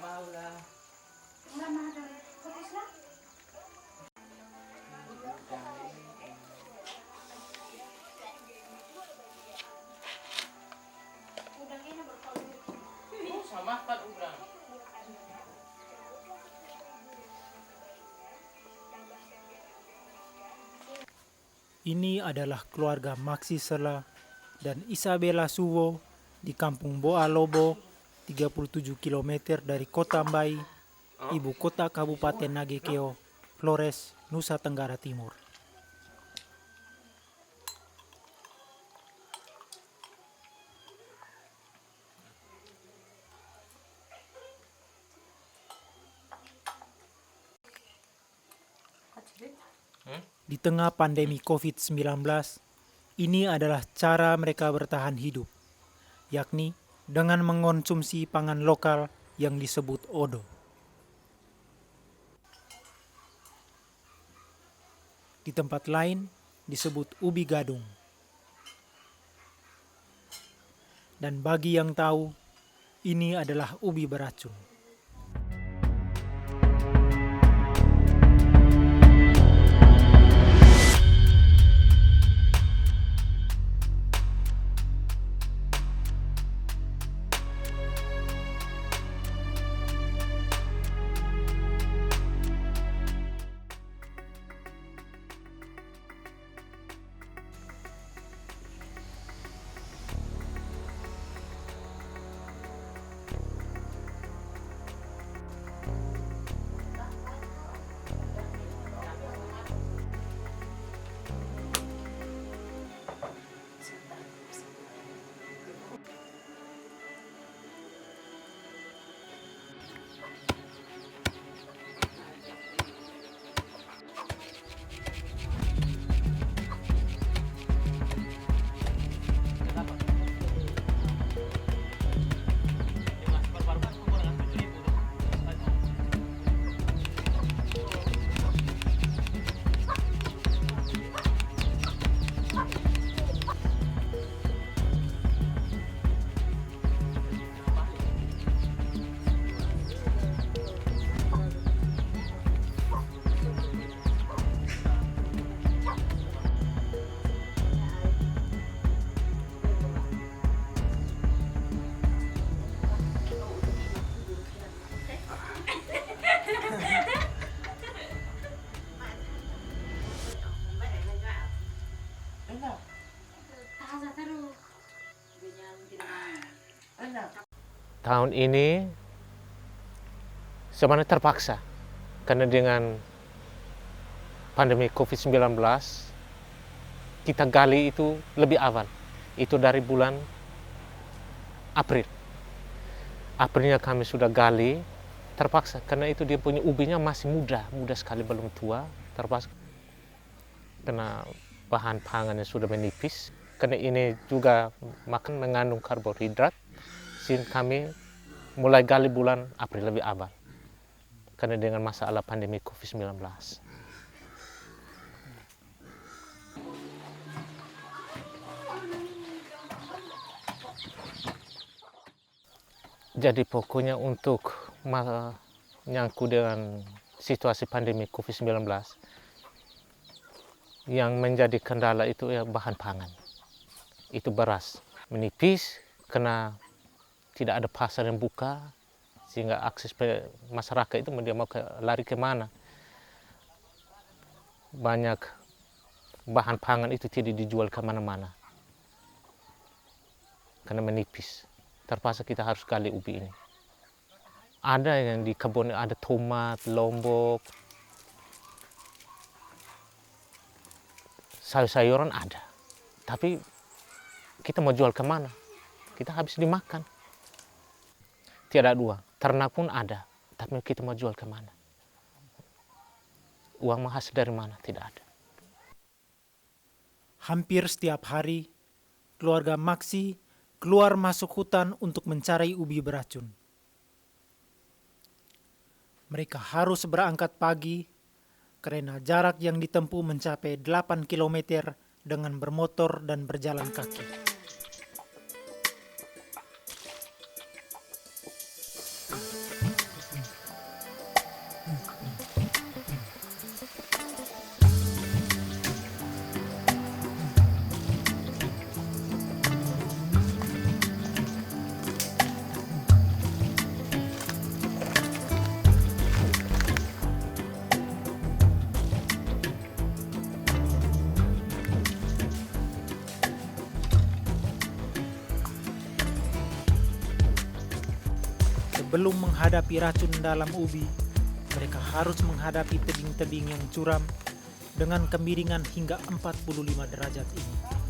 mau lah. Enggak mau ada putus lah. Udangnya berkolor. Sama kan udang. Ini adalah keluarga Maxi Sela dan Isabella Suwo di Kampung Boa Lobo, 37 km dari Kota Mbai, ibu kota Kabupaten Nagekeo, Flores, Nusa Tenggara Timur. Di tengah pandemi COVID-19, ini adalah cara mereka bertahan hidup, yakni dengan mengonsumsi pangan lokal yang disebut odo. Di tempat lain disebut ubi gadung. Dan bagi yang tahu, ini adalah ubi beracun. Tahun ini sebenarnya terpaksa karena dengan pandemi COVID-19 kita gali itu lebih awal, itu dari bulan April. Aprilnya kami sudah gali, terpaksa karena itu dia punya ubinya masih muda sekali, belum tua, terpaksa karena bahan pangannya sudah menipis, karena ini juga makan mengandung karbohidrat. Kami mulai gali bulan April lebih awal karena dengan masalah pandemi COVID-19. Jadi pokoknya untuk menyangkut dengan situasi pandemi COVID-19, yang menjadi kendala itu ya bahan pangan. Itu beras menipis karena tidak ada pasar yang buka, sehingga akses masyarakat itu dia mau lari kemana. Banyak bahan pangan itu tidak dijual kemana-mana karena menipis. Terpaksa kita harus gali ubi ini. Ada yang di kebun, ada tomat, lombok, sayur-sayuran ada, tapi kita mau jual kemana? Kita habis dimakan. Tidak ada uang, ternak pun ada, tapi kita mau jual kemana? Uang menghasil dari mana? Tidak ada. Hampir setiap hari, keluarga Maxi keluar masuk hutan untuk mencari ubi beracun. Mereka harus berangkat pagi karena jarak yang ditempuh mencapai 8 km dengan bermotor dan berjalan kaki. sebelum menghadapi racun dalam ubi, mereka harus menghadapi tebing-tebing yang curam dengan kemiringan hingga 45 derajat ini.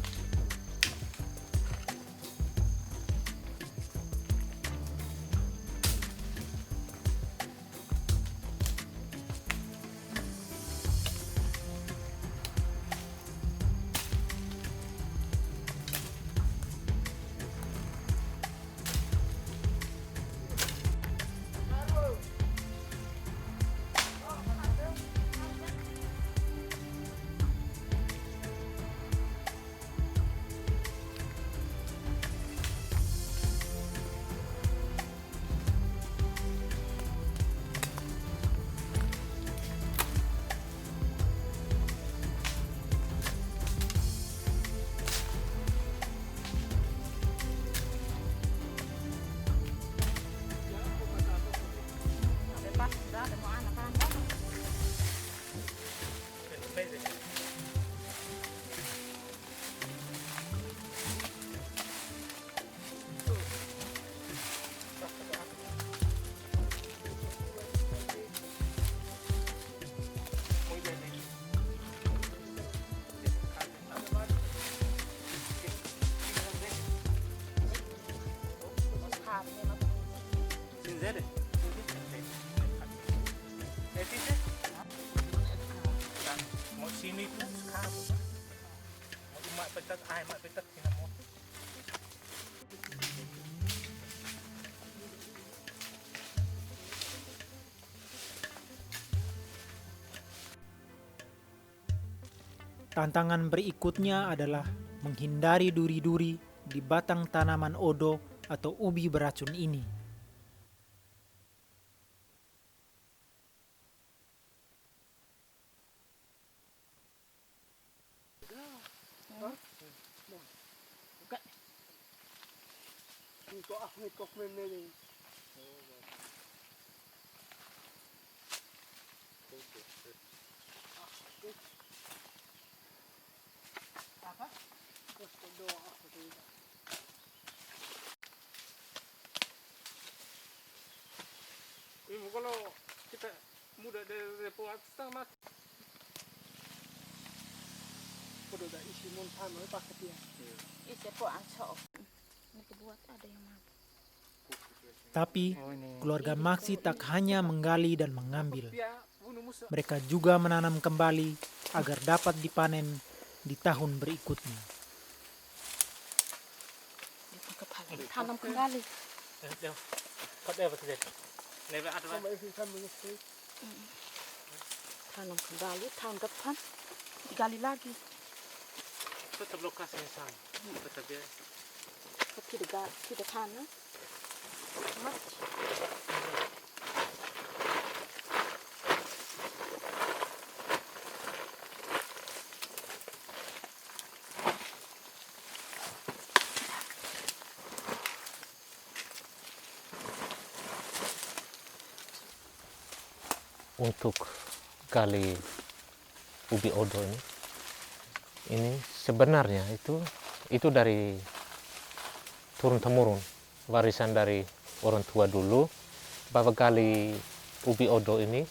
Tantangan berikutnya adalah menghindari duri-duri di batang tanaman odo atau ubi beracun ini. Kalau kita muda dari puasa mas, Isi po ang sook. Nagbuat ada yang mau. Tapi keluarga Maksi tak hanya menggali dan mengambil. Mereka juga menanam kembali agar dapat dipanen di tahun berikutnya. Tanam kembali. Tanam kembali tahun depan digali lagi. tetap lokasi yang sama, tetap ya. Tidak tanam. Mati. Untuk gali ubi odo ini sebenarnya itu dari turun temurun, warisan dari orang tua dulu. Bahwa gali ubi odo ini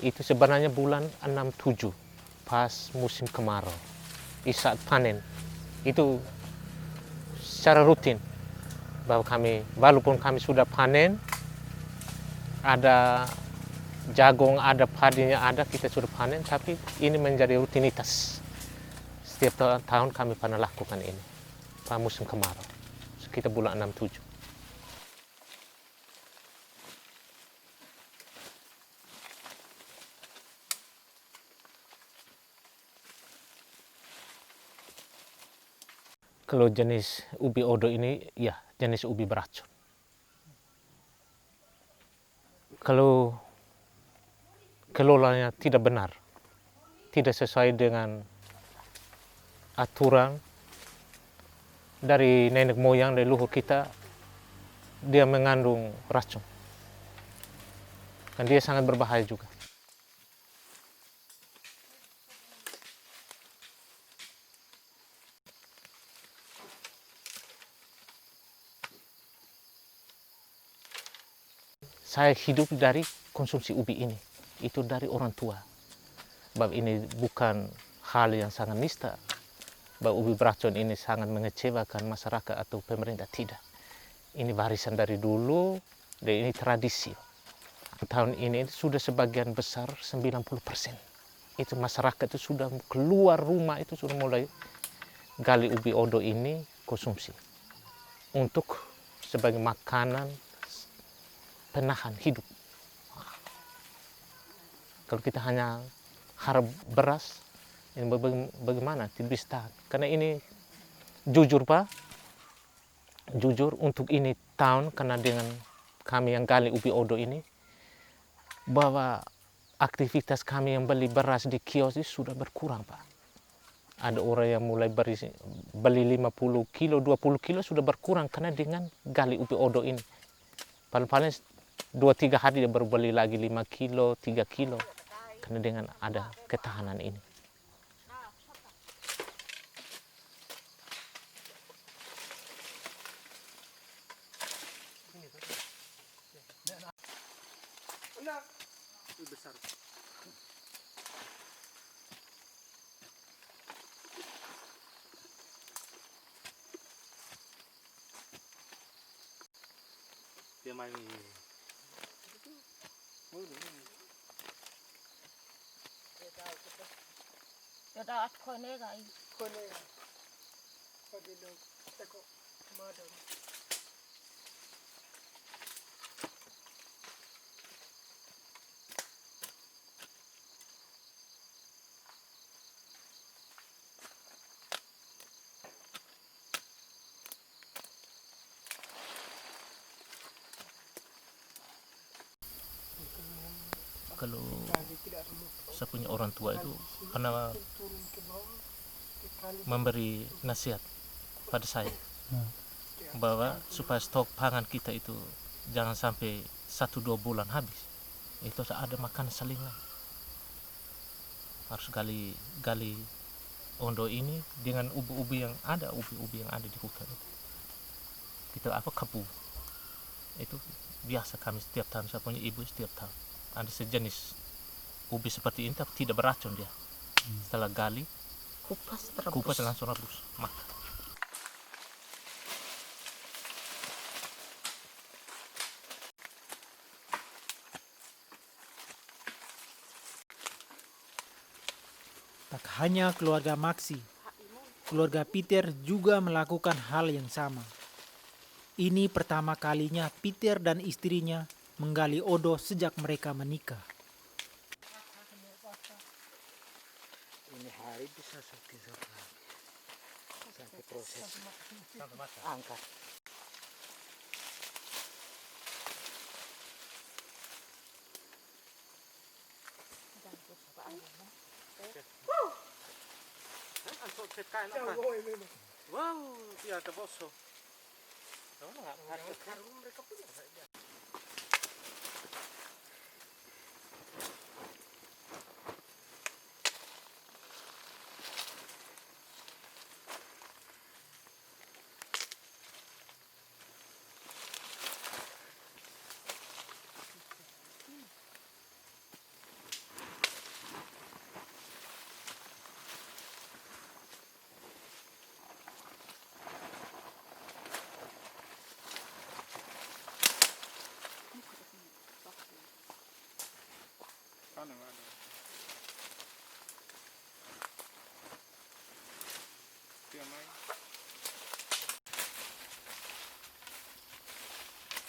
itu sebenarnya bulan 6-7 pas musim kemarau, saat panen itu secara rutin. Bahwa walaupun kami sudah panen, ada jagung, ada padinya, ada kita sudah panen, tapi ini menjadi rutinitas. Setiap tahun kami pernah lakukan ini pada musim kemarau, sekitar bulan 6-7. Kalau jenis ubi odo ini, ya jenis ubi beracun. Kalau kelolanya tidak benar, tidak sesuai dengan aturan dari nenek moyang, dari leluhur kita, dia mengandung racun. Dan dia sangat berbahaya juga. saya hidup dari konsumsi ubi ini. Itu dari orang tua. Sebab ini bukan hal yang sangat nista. Bahwa ubi beracun ini sangat mengecewakan masyarakat atau pemerintah. Tidak. Ini warisan dari dulu dan ini tradisi. Tahun ini sudah sebagian besar 90%. Itu masyarakat itu sudah keluar rumah itu sudah mulai gali ubi odo ini konsumsi. Untuk sebagai makanan penahan hidup. Kalau kita hanya harap beras, ini bagaimana? Tidak bisa tahan. Karena ini jujur Pak, jujur untuk ini tahun karena dengan kami yang gali ubi odo ini, bahwa aktivitas kami yang beli beras di kios itu sudah berkurang Pak. Ada orang yang mulai beli 50 kilo, 20 kilo sudah berkurang karena dengan gali ubi odo ini. Paling-paling 2-3 hari dia baru beli lagi 5 kilo, 3 kilo. Karena dengan ada ketahanan ini. Dia main Ya dah aku ni gai. Kalau saya punya orang tua itu pernah memberi nasihat pada saya bahwa supaya stok pangan kita itu jangan sampai 1-2 bulan habis. Itu ada makan selingan. Harus gali ondo ini dengan ubi-ubi yang ada, ubi-ubi yang ada di hutan itu. Kita kebu. Itu biasa kami setiap tahun, saya punya ibu setiap tahun. Ada sejenis ubi seperti ini tapi tidak beracun dia. Setelah gali, kupas langsung rebus, makan. Tak hanya keluarga Maksi, keluarga Peter juga melakukan hal yang sama. Ini pertama kalinya Peter dan istrinya menggali odo sejak mereka menikah. ini hari bisa sampai proses angkat. Wow, dia ada bosok.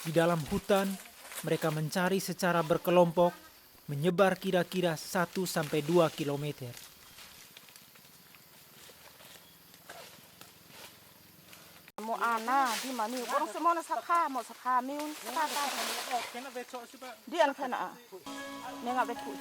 Di dalam hutan, mereka mencari secara berkelompok, menyebar kira-kira 1-2 kilometer. Mo ana di mani orang semua nak sakha mo sakha miun sakha. Dia nak kena. Nengah betul.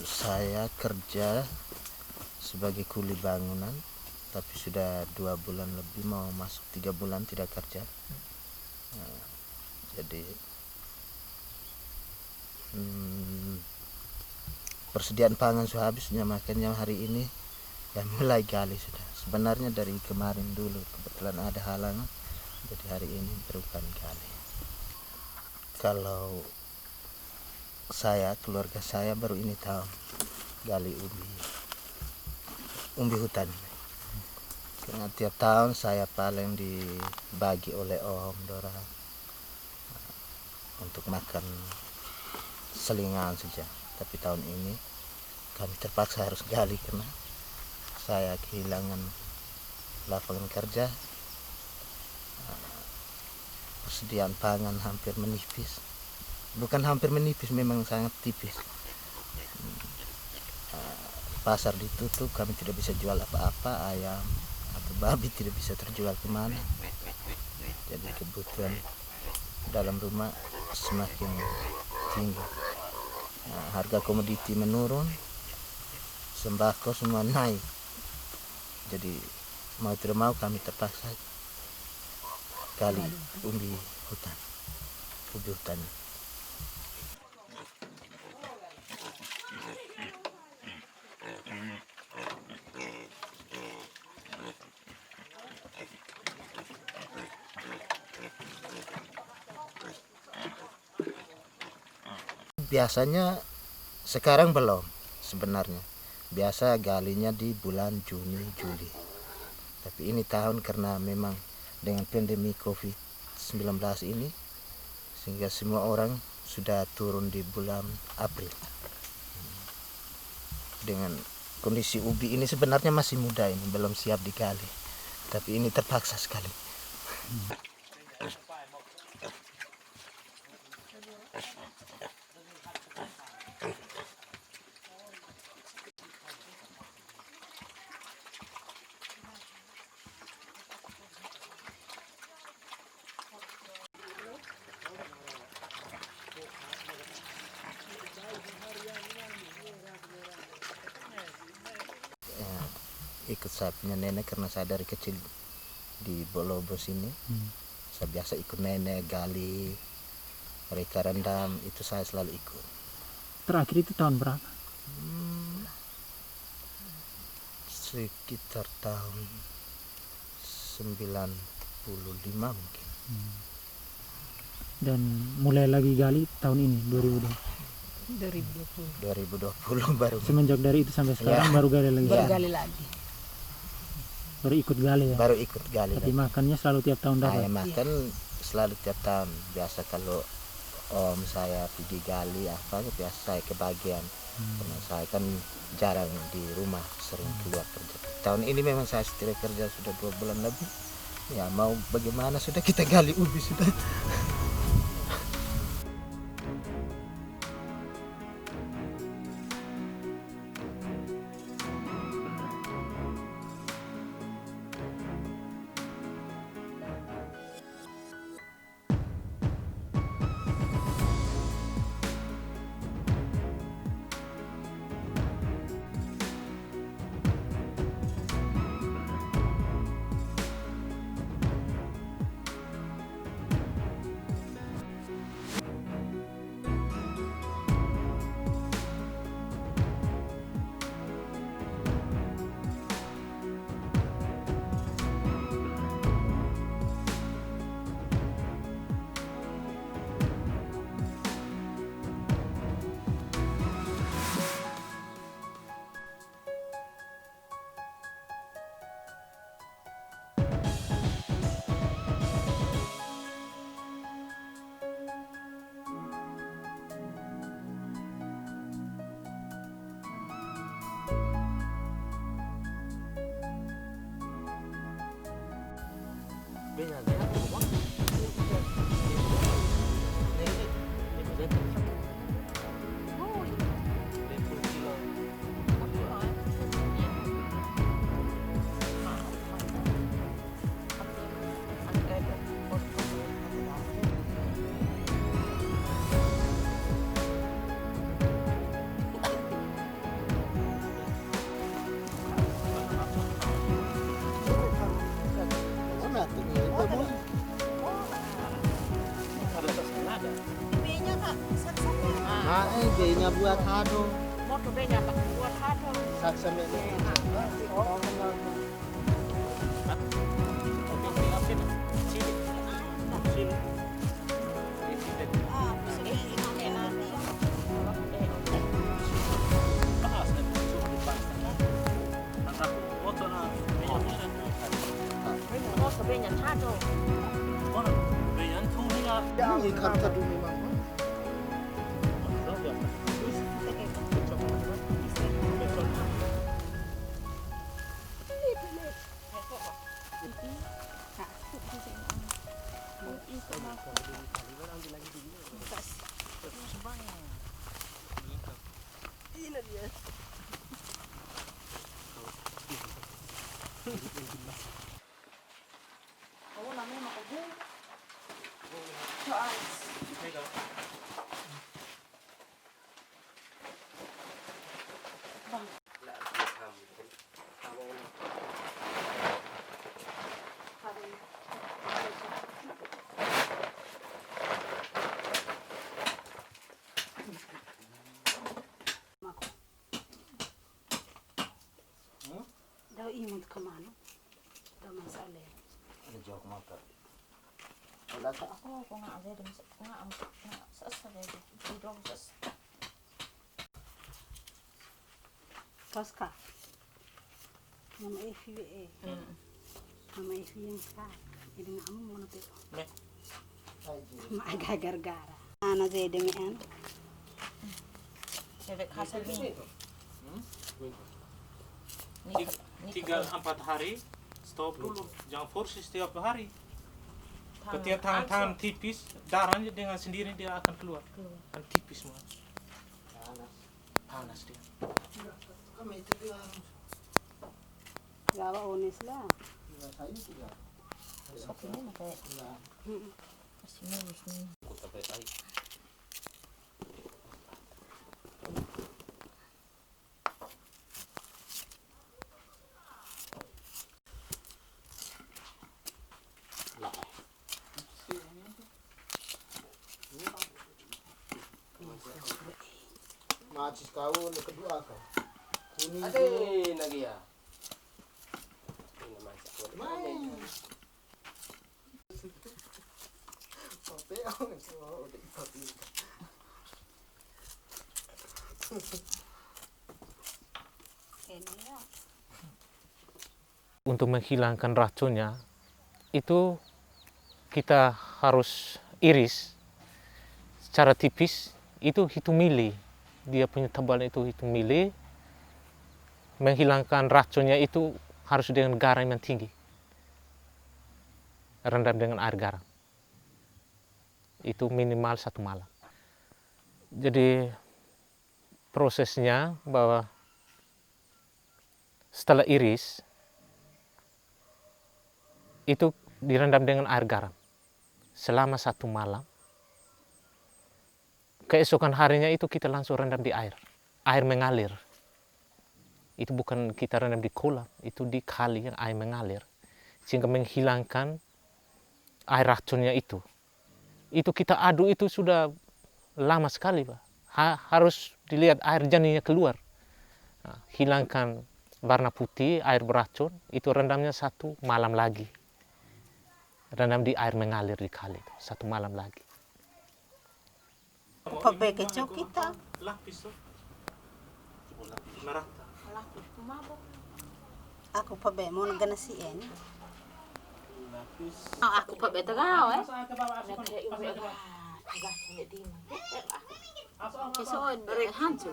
Saya kerja sebagai kuli bangunan, tapi sudah 2 bulan lebih, mau masuk 3 bulan tidak kerja. Jadi persediaan pangan sudah habisnya, makanya hari ini dan mulai gali sudah. Sebenarnya dari kemarin dulu, kebetulan ada halangan, jadi hari ini berupan gali. Kalau saya, keluarga saya baru ini tahun gali umbi hutan. Karena tiap tahun saya paling dibagi oleh Om Dora untuk makan selingan saja. Tapi tahun ini kami terpaksa harus gali karena saya kehilangan lapangan kerja. Persediaan pangan hampir menipis. Bukan hampir menipis, memang sangat tipis. Pasar ditutup, kami tidak bisa jual apa-apa, ayam atau babi tidak bisa terjual kemana. Jadi kebutuhan dalam rumah semakin tinggi. Harga komoditi menurun, sembako semua naik. Jadi mau tidak mau kami terpaksa gali umbi hutan. Biasanya sekarang belum sebenarnya. Biasa galinya di bulan Juni, Juli. Tapi ini tahun karena memang dengan pandemi COVID-19 ini, sehingga semua orang sudah turun di bulan April. Dengan kondisi ubi ini sebenarnya masih muda, ini belum siap digali. Tapi ini terpaksa sekali. Ikut saya punya nenek karena saya dari kecil di Bolobo sini. Saya biasa ikut nenek gali, mereka rendam, itu saya selalu ikut. Terakhir itu tahun berapa? Sekitar tahun 95 mungkin. Dan mulai lagi gali tahun ini 2020 baru. Semenjak dari itu sampai sekarang baru gali lagi. Baru ikut gali ya. Baru ikut gali. Tapi makannya selalu tiap tahun dapat. Makan selalu tiap tahun. Biasa kalau om saya pergi gali apa, biasa saya kebagian. Karena saya kan jarang di rumah, sering keluar kerja. Tahun ini memang saya tidak kerja sudah 2 bulan lebih. Ya mau bagaimana, sudah kita gali ubi sudah. Binya kak, saksanya. Nah, B-nya buat hado. Mau tuh binya pak buat hado. Saksa me. Binya hado. Ini karta dulu mama. Daw imut kemana? Daw masalah. Ada jauh motor. Wala ka. Ako kung nga ada nga sasa dito. Dito sasa. Toska. Mama FBA. Mama FBA yang sekarang. Jadi nggak mau nanti. Ma agak gara-gara. Ana jadi dengan. Jadi kasar ni. 3-4 hari stop dulu, jangan force setiap hari. Ketika tangan tipis, darahnya dengan sendiri dia akan keluar. Kan tipis mah. Panas dia. Kami itu dia. Gawa onis lah. Sakit ni nak kayak. Masih mulus ni. Macis kau yang kedua kau. Kuning. Ade lagi ya. Ini masak. Pape ang semua udah papi. Untuk menghilangkan racunnya, itu kita harus iris secara tipis, itu hitung mili. Dia punya tebalnya itu hitung mili. Menghilangkan racunnya itu harus dengan garam yang tinggi. Rendam dengan air garam. Itu minimal 1 malam. Jadi prosesnya bahwa setelah iris, itu direndam dengan air garam selama 1 malam. Keesokan harinya itu kita langsung rendam di air mengalir. Itu bukan kita rendam di kolam, itu di kali yang air mengalir, sehingga menghilangkan air racunnya itu. Itu kita aduk itu sudah lama sekali, Pak. Harus dilihat air janinnya keluar. Nah, hilangkan warna putih, air beracun, itu rendamnya 1 malam lagi. Rendam di air mengalir di kali itu 1 malam lagi. Pape kecok kita. Lapis tuh. Merata. Lapis mabuk. Aku pape mau nagana si en. Aku pa beta gaw eh. Nagkaya iwi agak. Agak hindi di man. Kisood hancu.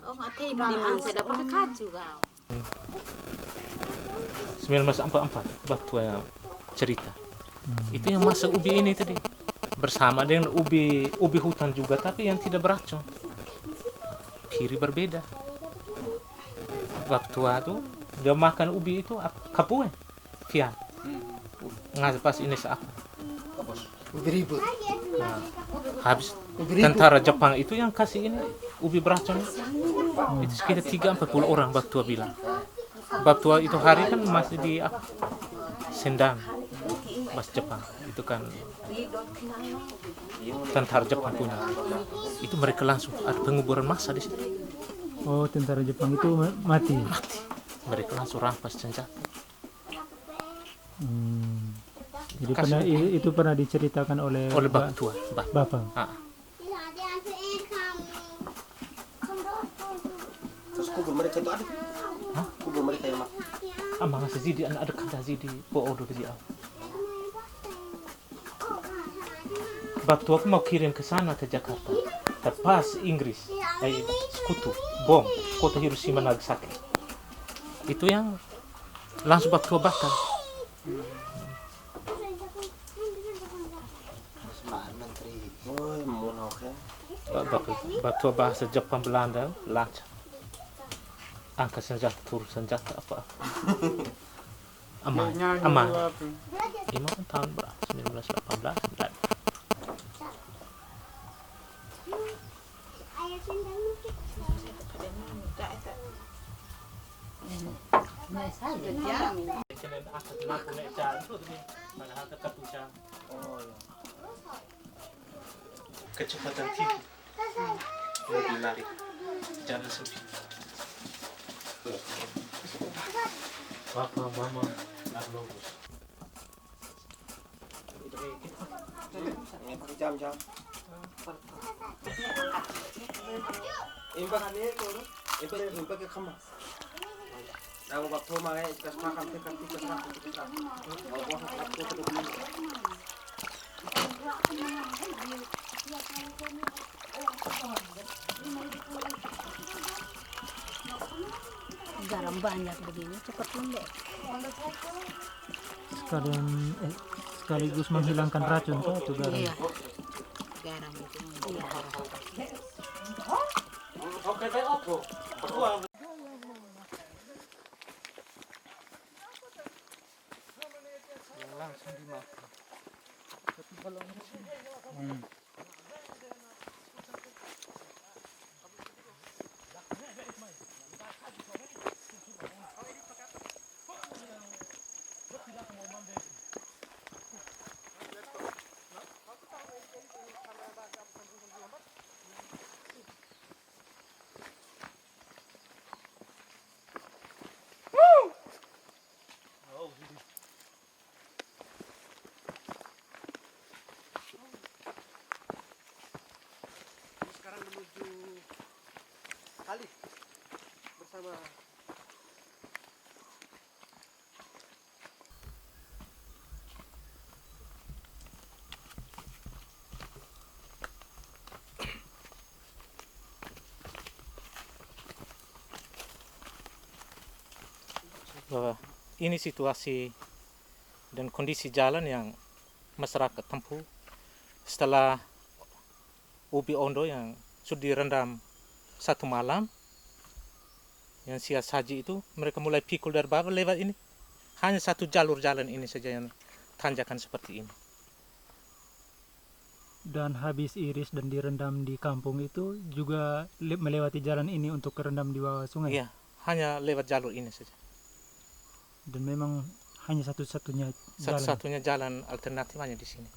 Oh ngate di man sa dapat kacu gaw. 1944 waktu cerita. Itu yang masak ubi ini tadi. Bersama dengan ubi hutan juga, tapi yang tidak beracun. Kiri berbeda. Waktu itu dia makan ubi itu kapue, Fian. Nggak pas ini apa? Ubi ribut. Nah, habis tentara Jepang itu yang kasih ini ubi beracun. Itu sekitar 30-40 orang waktu bilang. Waktu itu hari kan masih di Sendang. rampas Jepang. Itu kan tentara Jepang punya. Itu mereka langsung ada penguburan massa di situ. Oh, tentara Jepang itu mati. Mereka langsung rampas senjata. Jadi pernah diceritakan oleh Bapak tua, Bapak. Terus kubur mereka itu ada? Kubur mereka yang mati. Amang sezidi ada kata zidi po odo di awal. Bapak tua aku mau kirim ke sana ke Jakarta. Pas Inggris, sekutu, bom, kota Hiroshima Nagasaki. Itu yang langsung bapak tua bakar. Bapak tua bahasa Jepang Belanda lancar. Angkat senjata, turun senjata apa? Aman. 5 tahun berapa? 1918. Kecepatan tinggi, lebih lari, jalan sempit. Papa, mama, Arnobus. Jam-jam. Imbang ini itu, imbang ke kamar. Aku waktu makan ikan makan ikan. Garam banyak begini cepat lembek. Sekaligus menghilangkan racun tuh itu garam. Iya. Garam itu. Iya. Oke, aku. Langsung dimakan. Tapi kalau Sekarang menuju kali bersama bahwa ini situasi dan kondisi jalan yang masyarakat tempuh setelah ubi ondo yang sudah direndam 1 malam, yang sias haji itu mereka mulai pikul dari bawah lewat ini. Hanya 1 jalur jalan ini saja yang tanjakan seperti ini. Dan habis iris dan direndam di kampung itu juga melewati jalan ini untuk kerendam di bawah sungai. Iya, hanya lewat jalur ini saja. Dan memang hanya satu-satunya jalan. Satu-satunya jalan alternatif hanya di sini.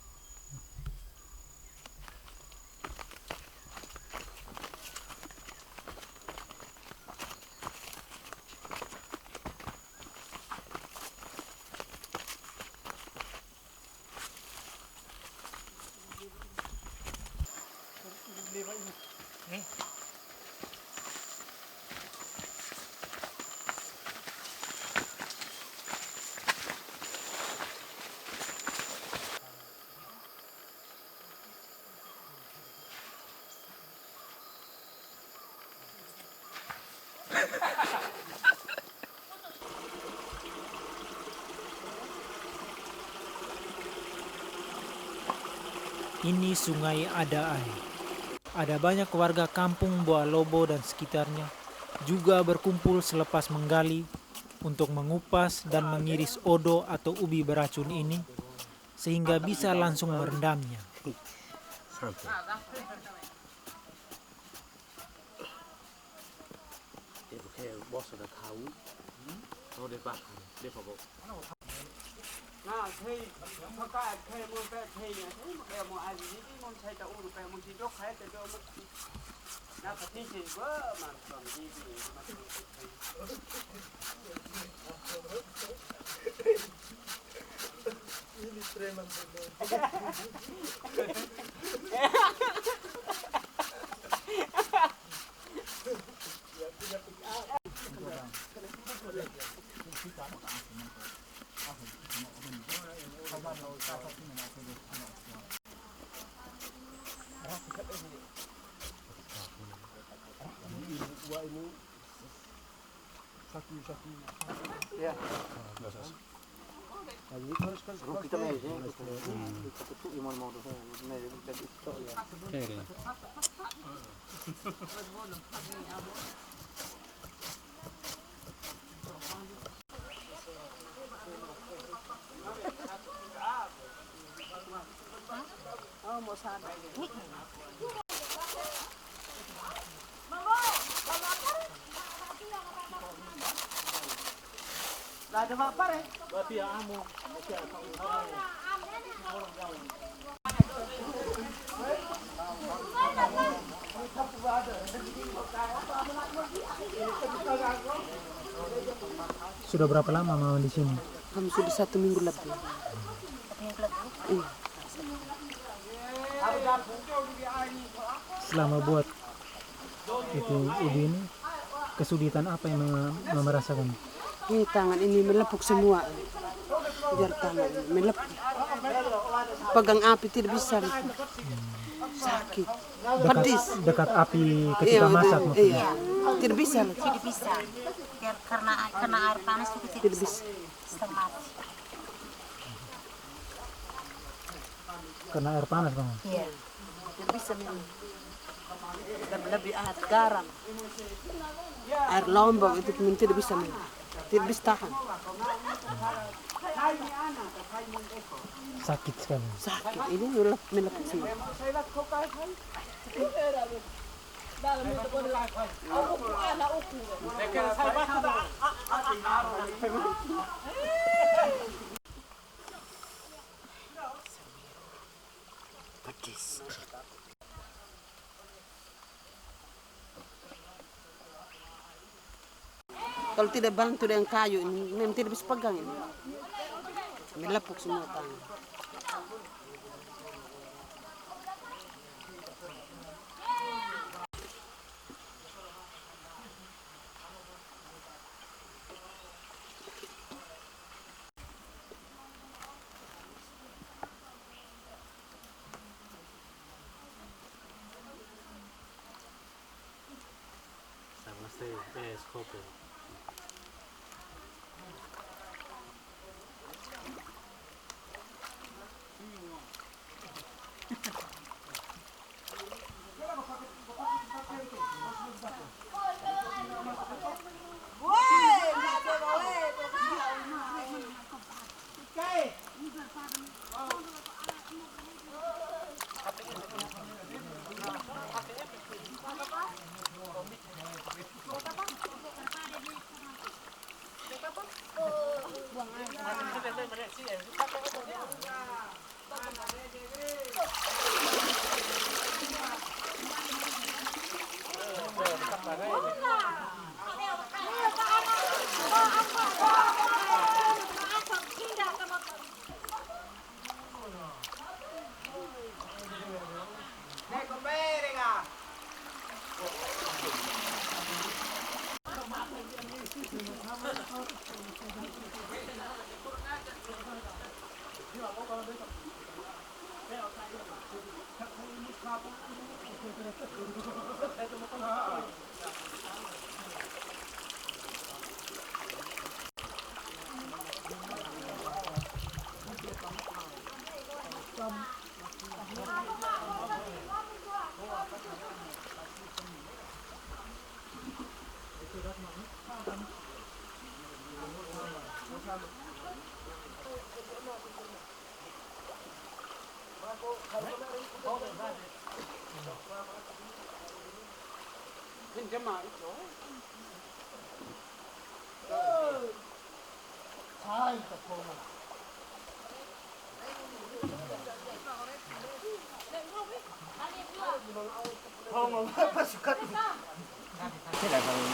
Ini Sungai Adaai. Ada banyak warga kampung Boa Lobo dan sekitarnya juga berkumpul selepas menggali untuk mengupas dan mengiris odo atau ubi beracun ini sehingga bisa langsung merendamnya. Nah, thấy cái thấy muốn phải thấy này, thấy mà em muốn ai gì đi muốn thấy tao uống phải muốn chỉ đốt khai thì cho muốn nào phải tin gì quá mà còn gì mà kita main sih. Kita tuh iman mau tuh, main jadi itu ya. Oh, mau sana. Lah ada apa ya? Berarti ya amo. Sudah berapa lama mama di sini? Kami sudah 1 minggu lebih. Iya. Selama buat itu ubi ini, kesulitan apa yang mama rasakan? Ini tangan ini melepuk semua. Biar tangan melepuk. Pegang api tidak bisa. Sakit. Pedis. Dekat api ketika masak maksudnya. Iya. Tidak bisa. Tidak bisa. Biar karena air panas itu Tidak bisa. setengah mati. Karena air panas bang. Iya. Tidak bisa minum. Dan lebih air garam. Air lombok itu minum tidak bisa minum. Tidak bisa tahan. Sakit sekali. Sakit. Ini melepuk semua. Pedis. Kalau tidak bantu dengan kayu ini, memang tidak bisa pegang ini. Melepuk semua tangan. Sama skope.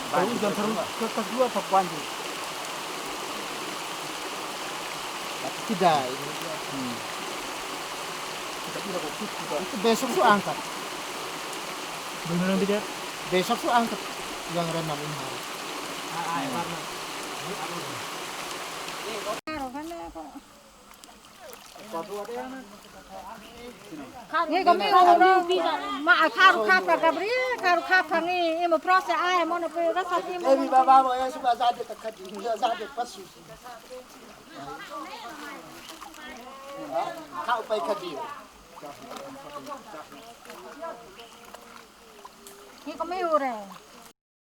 Kalau hujan terus kertas dua apa banjir? Tapi tidak ini. Itu besok tuh angkat. Benar tidak? Besok tuh angkat yang renam ini hari. Nghe có mấy ông đâu mà khao khao cả gặp đi khao thằng ấy em một process ai mà nó về rất sao em Ebi baba mo ya suka zade takati zade pasu. Kau pai kadi. Nghe có mấy ông này.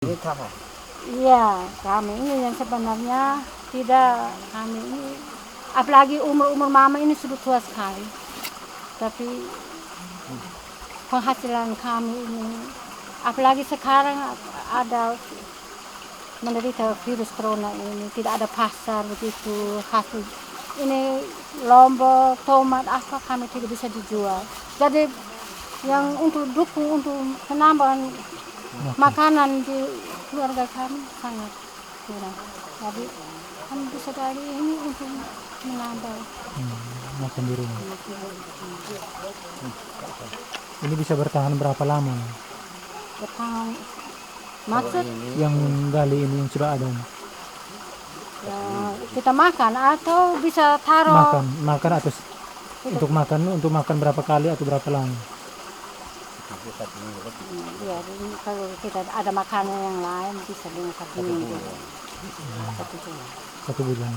Ini apa? Iya, kami ini yang sebenarnya tidak kami ini apalagi umur mama ini sudah tua sekali. Tapi penghasilan kami ini apalagi sekarang ada menderita virus corona ini tidak ada pasar begitu hasil ini lombok tomat apa kami tidak bisa dijual. Jadi yang untuk dukung untuk penambahan makanan di keluarga kami sangat kurang. Jadi kami bisa dari ini untuk menambah Makan di rumah. Ini bisa bertahan berapa lama? bertahan. Maksud Yang gali ini yang sudah ada. ya, kita makan atau bisa taruh Makan atau untuk makan berapa kali atau berapa lama? ya, kalau kita ada makanan yang lain bisa dengan 1 minggu. 1 bulan.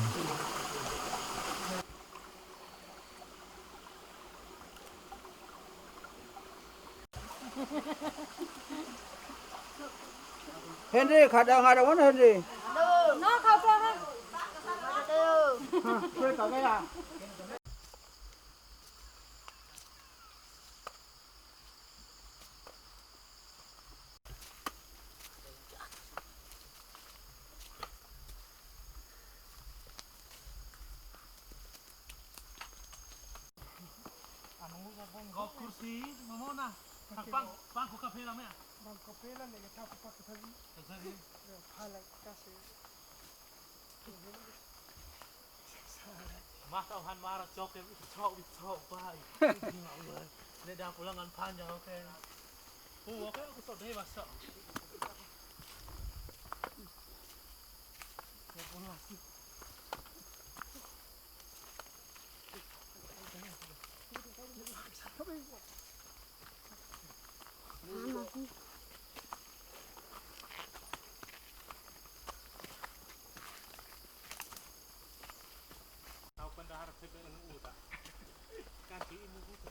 Henry, kadang mana Henry? Nó không có. Chơi cả cái à? kursi, mamona. Bangku kafe lah ya. Mas Tuhan marah cok baik. Ini dah pulangan panjang oke. Oke aku sok deh masuk. Tahu pendahar PBNU tak? Kaki ini gitu.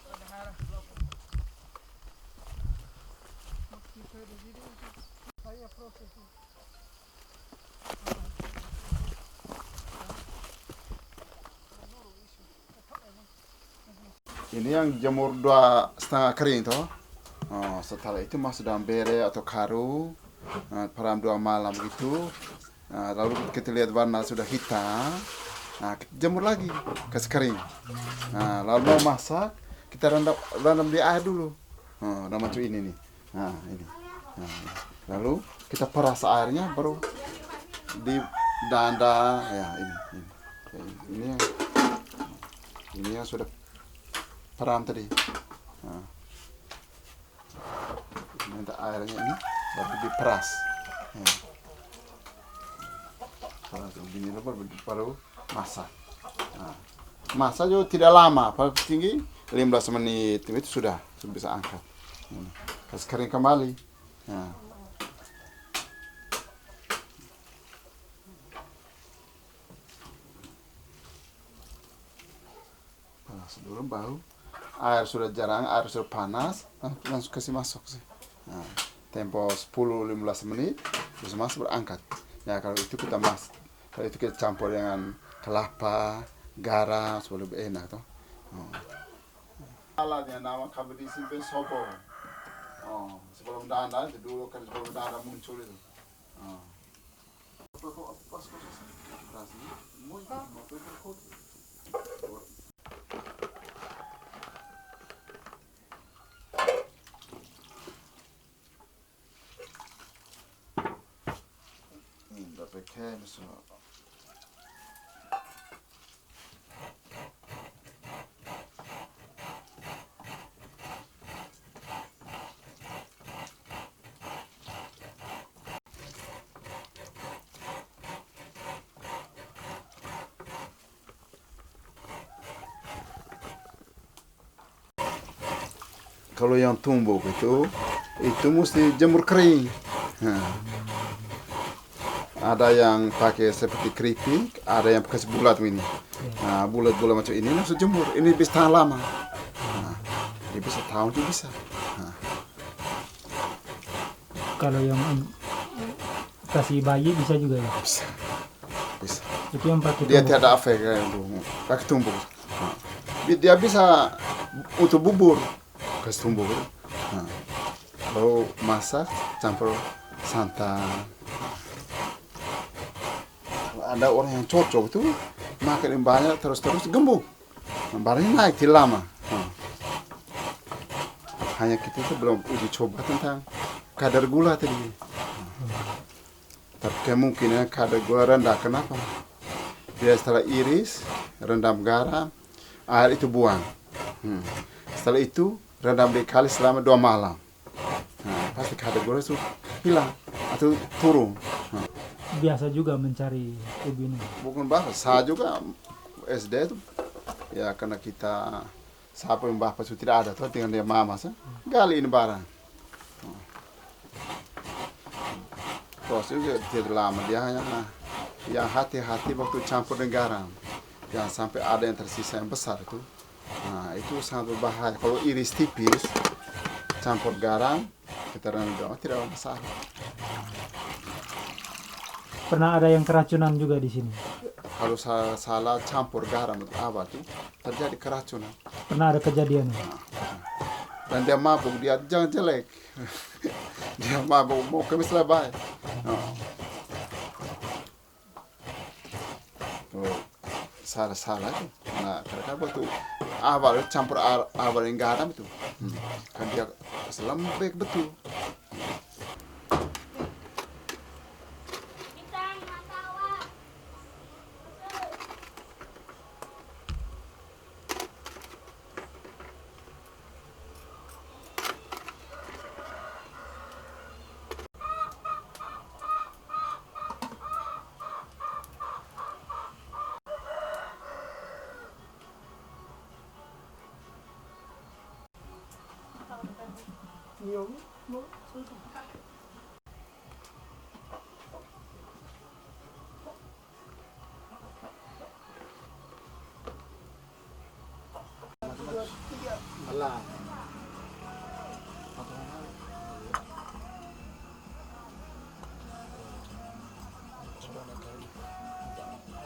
Pendahar Ini yang jemur 2,5 kering toh. Oh, setelah itu masuk dalam bere atau karu, peram 2 malam gitu. Lalu kita lihat warna sudah hitam, kita jemur lagi kasih kering. Lalu mau masak, kita rendam di air dulu. Udah macam ini nih. Ini. Lalu kita peras airnya baru di danda ya ini yang sudah peram tadi. Minta airnya ini baru diperas. Peras begini baru masak. Masak juga tidak lama, paling tinggi 15 menit itu sudah bisa angkat. Kasih kering kembali. Panas dulu baru. Air sudah jarang, air sudah panas, langsung kasih masuk sih. Tempo 10-15 menit, terus masuk berangkat. Ya kalau itu kita masak, kalau itu kita campur dengan kelapa, garam, supaya lebih enak toh. Alatnya nama kami disimpan sobo. Sebelum danda itu dulu kan sebelum danda muncul itu. Oke, masuk. Kalau yang tumbuh itu mesti jemur kering. Nah. Ada yang pakai seperti keripik, ada yang pakai bulat ini. Nah, bulat-bulat macam ini langsung jemur. Ini bisa tahan lama. Nah, ini bisa tahun juga bisa. Nah. Kalau yang kasih bayi bisa juga ya? Bisa. Bisa. Itu yang pakai Dia tumbuk. tiada efek kayak itu. Pakai tumbuk. Nah. Dia bisa untuk bubur. Kasih tumbuk. Nah. Lalu masak, campur santan. Ada orang yang cocok itu makan yang banyak terus-terus gemuk. Barangnya naik tidak lama. Hanya kita itu belum uji coba tentang kadar gula tadi. Tapi kemungkinan kadar gula rendah. Kenapa? Dia setelah iris, rendam garam, air itu buang. Setelah itu rendam dikali selama 2 malam. Pasti kadar gula itu hilang atau turun. Biasa juga mencari ubi ini. Bukan bapak, saya juga SD itu ya karena kita siapa yang bapak itu tidak ada tuh dengan dia mama sih gali ini barang. Terus juga tidak lama dia hanya yang hati-hati waktu campur dengan garam, jangan sampai ada yang tersisa yang besar itu. Nah itu sangat berbahaya kalau iris tipis campur garam kita rendam tidak ada masalah. Pernah ada yang keracunan juga di sini. Kalau salah campur garam atau apa tuh terjadi keracunan. Pernah ada kejadian. Dan dia mabuk, dia jangan jelek. Dia mabuk, mau kami selesai. Oh, salah itu. Nah, karena waktu awal campur awal yang garam itu, kan dia lembek betul.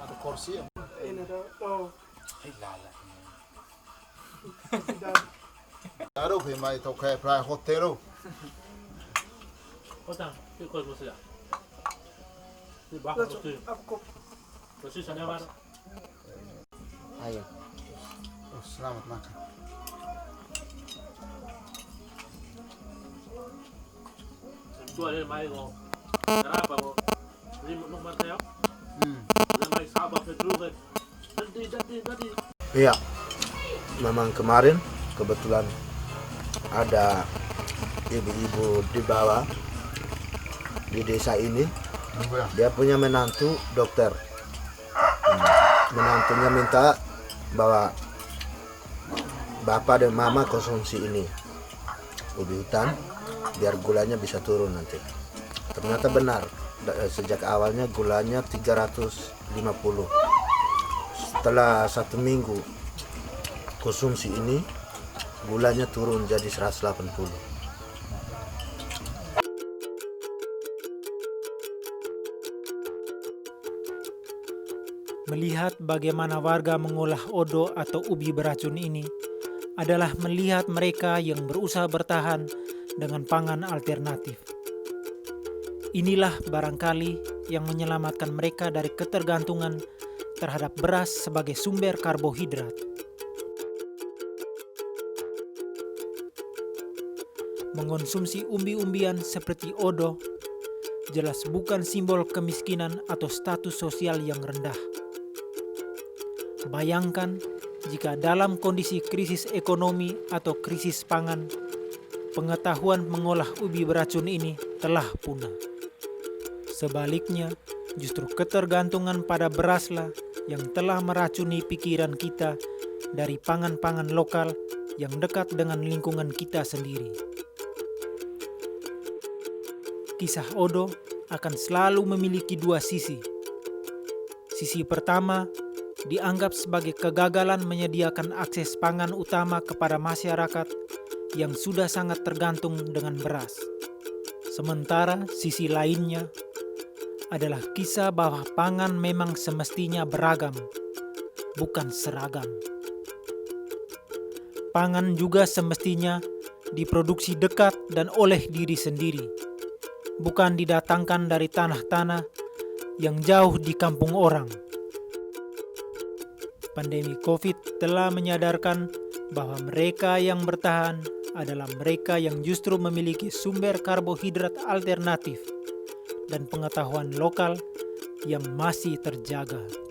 Ada kursi ya? Ini ada. Oh. Taruh mai tau kayak pra hotel. Kotang, itu kau mesti ya. Di bawah itu. Terus sana mana? Ayo. Oh, selamat makan. Itu ada mai kau. Kenapa kau? Ini nomor saya. Ada mai sahabat Pedro kan. Tadi. Iya. Memang kemarin kebetulan ada ibu-ibu di bawah di desa ini. Dia punya menantu dokter. Menantunya minta bahwa bapak dan mama konsumsi ini ubi hutan biar gulanya bisa turun nanti. Ternyata benar. Sejak awalnya gulanya 350. Setelah 1 minggu konsumsi ini gulanya turun jadi 180. Melihat bagaimana warga mengolah odo atau ubi beracun ini adalah melihat mereka yang berusaha bertahan dengan pangan alternatif. Inilah barangkali yang menyelamatkan mereka dari ketergantungan terhadap beras sebagai sumber karbohidrat. Mengonsumsi umbi-umbian seperti odo jelas bukan simbol kemiskinan atau status sosial yang rendah. Bayangkan jika dalam kondisi krisis ekonomi atau krisis pangan, pengetahuan mengolah ubi beracun ini telah punah. Sebaliknya, justru ketergantungan pada beraslah yang telah meracuni pikiran kita dari pangan-pangan lokal yang dekat dengan lingkungan kita sendiri. Kisah Odo akan selalu memiliki dua sisi. Sisi pertama dianggap sebagai kegagalan menyediakan akses pangan utama kepada masyarakat yang sudah sangat tergantung dengan beras. Sementara sisi lainnya adalah kisah bahwa pangan memang semestinya beragam, bukan seragam. Pangan juga semestinya diproduksi dekat dan oleh diri sendiri, bukan didatangkan dari tanah-tanah yang jauh di kampung orang. Pandemi COVID telah menyadarkan bahwa mereka yang bertahan adalah mereka yang justru memiliki sumber karbohidrat alternatif dan pengetahuan lokal yang masih terjaga.